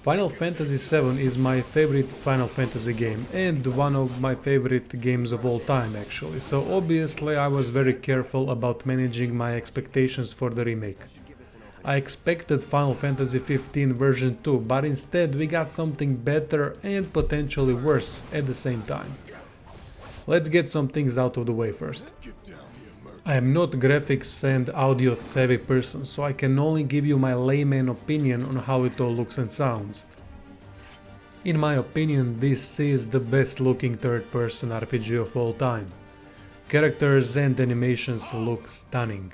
Final Fantasy VII is my favorite Final Fantasy game and one of my favorite games of all time actually, so obviously I was very careful about managing my expectations for the remake. I expected Final Fantasy XV version 2, but instead we got something better and potentially worse at the same time. Let's get some things out of the way first. I am not graphics and audio savvy person, so I can only give you my layman opinion on how it all looks and sounds. In my opinion, this is the best looking third-person RPG of all time. Characters and animations look stunning.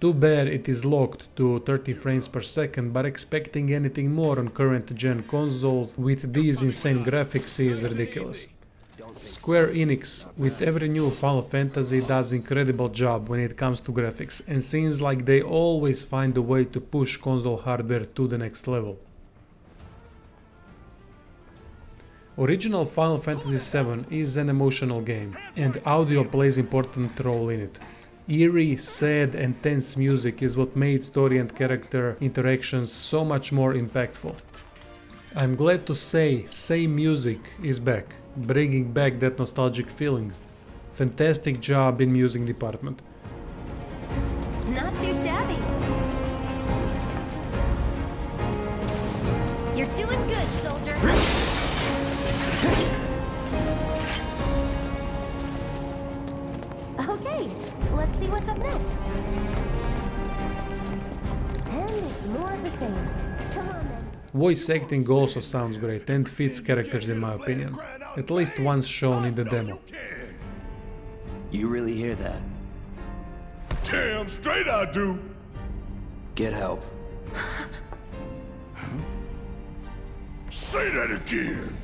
Too bad it is locked to 30 frames per second, but expecting anything more on current gen consoles with these insane graphics is ridiculous. Square Enix with every new Final Fantasy does incredible job when it comes to graphics and seems like they always find a way to push console hardware to the next level. Original Final Fantasy VII is an emotional game and audio plays an important role in it. Eerie, sad and tense music is what made story and character interactions so much more impactful. I'm glad to say Same Music is back, bringing back that nostalgic feeling. Fantastic job in music department. Not too shabby. You're doing good, soldier. Okay, let's see what's up next. And it's more of the same. Come on then. Voice acting also sounds great and fits characters in my opinion, at least once shown in the demo. You really hear that? Damn straight I do. Get help. Say that again.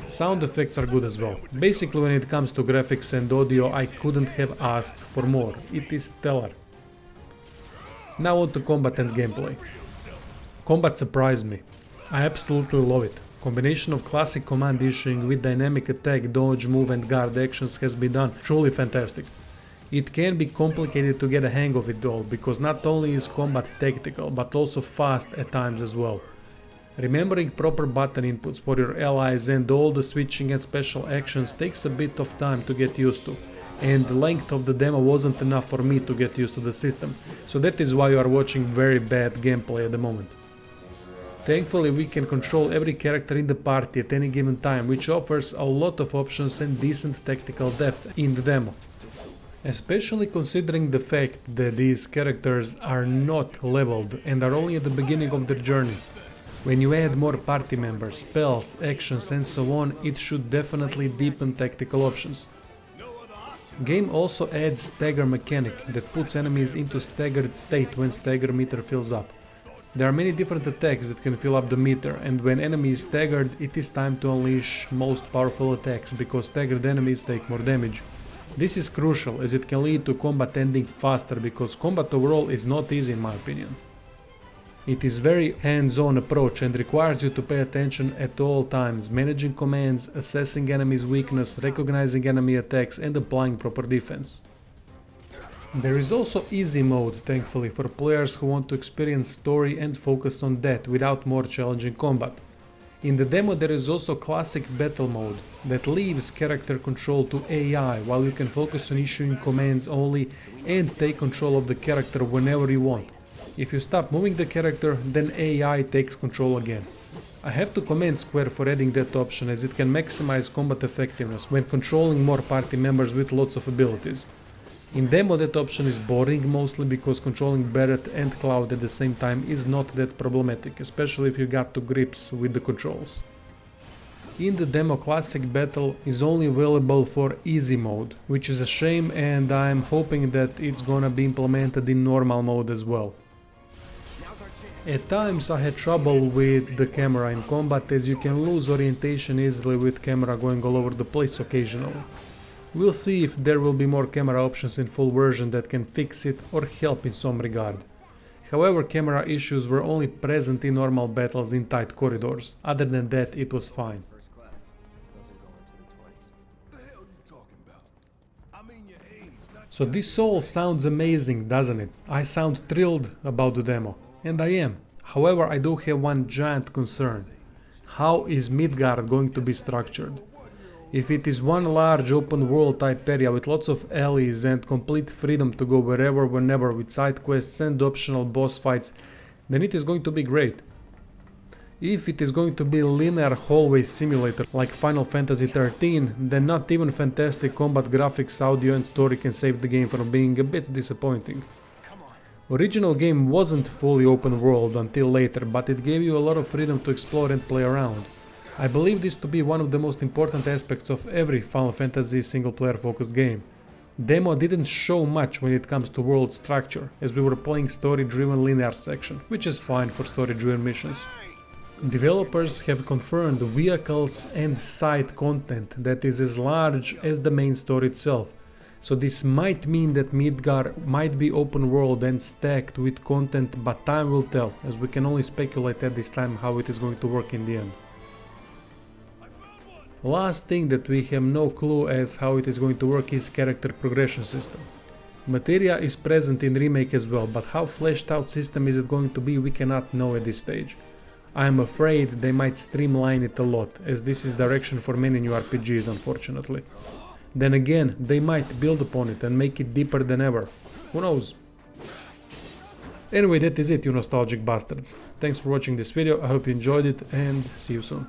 Sound effects are good as well. Basically when it comes to graphics and audio I couldn't have asked for more, it is stellar. Now on to combat and gameplay. Combat surprised me. I absolutely love it. Combination of classic command issuing with dynamic attack, dodge, move and guard actions has been done truly fantastic. It can be complicated to get a hang of it though, because not only is combat tactical but also fast at times as well. Remembering proper button inputs for your allies and all the switching and special actions takes a bit of time to get used to, and the length of the demo wasn't enough for me to get used to the system, so that is why you are watching very bad gameplay at the moment. Thankfully we can control every character in the party at any given time, which offers a lot of options and decent tactical depth in the demo. Especially considering the fact that these characters are not leveled and are only at the beginning of their journey. When you add more party members, spells, actions and so on, it should definitely deepen tactical options. Game also adds stagger mechanic that puts enemies into staggered state when stagger meter fills up. There are many different attacks that can fill up the meter, and when enemy is staggered it is time to unleash most powerful attacks because staggered enemies take more damage. This is crucial as it can lead to combat ending faster because combat overall is not easy in my opinion. It is very hands-on approach and requires you to pay attention at all times, managing commands, assessing enemy's weakness, recognizing enemy attacks and applying proper defense. There is also easy mode, thankfully, for players who want to experience story and focus on that without more challenging combat. In the demo there is also classic battle mode that leaves character control to AI while you can focus on issuing commands only and take control of the character whenever you want. If you stop moving the character, then AI takes control again. I have to commend Square for adding that option as it can maximize combat effectiveness when controlling more party members with lots of abilities. In demo that option is boring mostly because controlling Barret and Cloud at the same time is not that problematic, especially if you got to grips with the controls. In the demo classic battle is only available for easy mode, which is a shame and I'm hoping that it's gonna be implemented in normal mode as well. At times I had trouble with the camera in combat as you can lose orientation easily with camera going all over the place occasionally. We'll see if there will be more camera options in full version that can fix it or help in some regard. However, camera issues were only present in normal battles in tight corridors. Other than that, it was fine. So this all sounds amazing, doesn't it? I sound thrilled about the demo. And I am. However, I do have one giant concern. How is Midgard going to be structured? If it is one large open world type area with lots of alleys and complete freedom to go wherever whenever with side quests and optional boss fights, then it is going to be great. If it is going to be linear hallway simulator like Final Fantasy XIII, then not even fantastic combat graphics, audio and story can save the game from being a bit disappointing. Original game wasn't fully open world until later, but it gave you a lot of freedom to explore and play around. I believe this to be one of the most important aspects of every Final Fantasy single player focused game. Demo didn't show much when it comes to world structure, as we were playing story driven linear section, which is fine for story driven missions. Developers have confirmed vehicles and side content that is as large as the main story itself. So this might mean that Midgard might be open world and stacked with content, but time will tell, as we can only speculate at this time how it is going to work in the end. Last thing that we have no clue as how it is going to work is character progression system. Materia is present in Remake as well, but how fleshed out system is it going to be we cannot know at this stage. I am afraid they might streamline it a lot, as this is direction for many new RPGs unfortunately. Then again, they might build upon it and make it deeper than ever. Who knows? Anyway, that is it, you nostalgic bastards. Thanks for watching this video, I hope you enjoyed it and see you soon.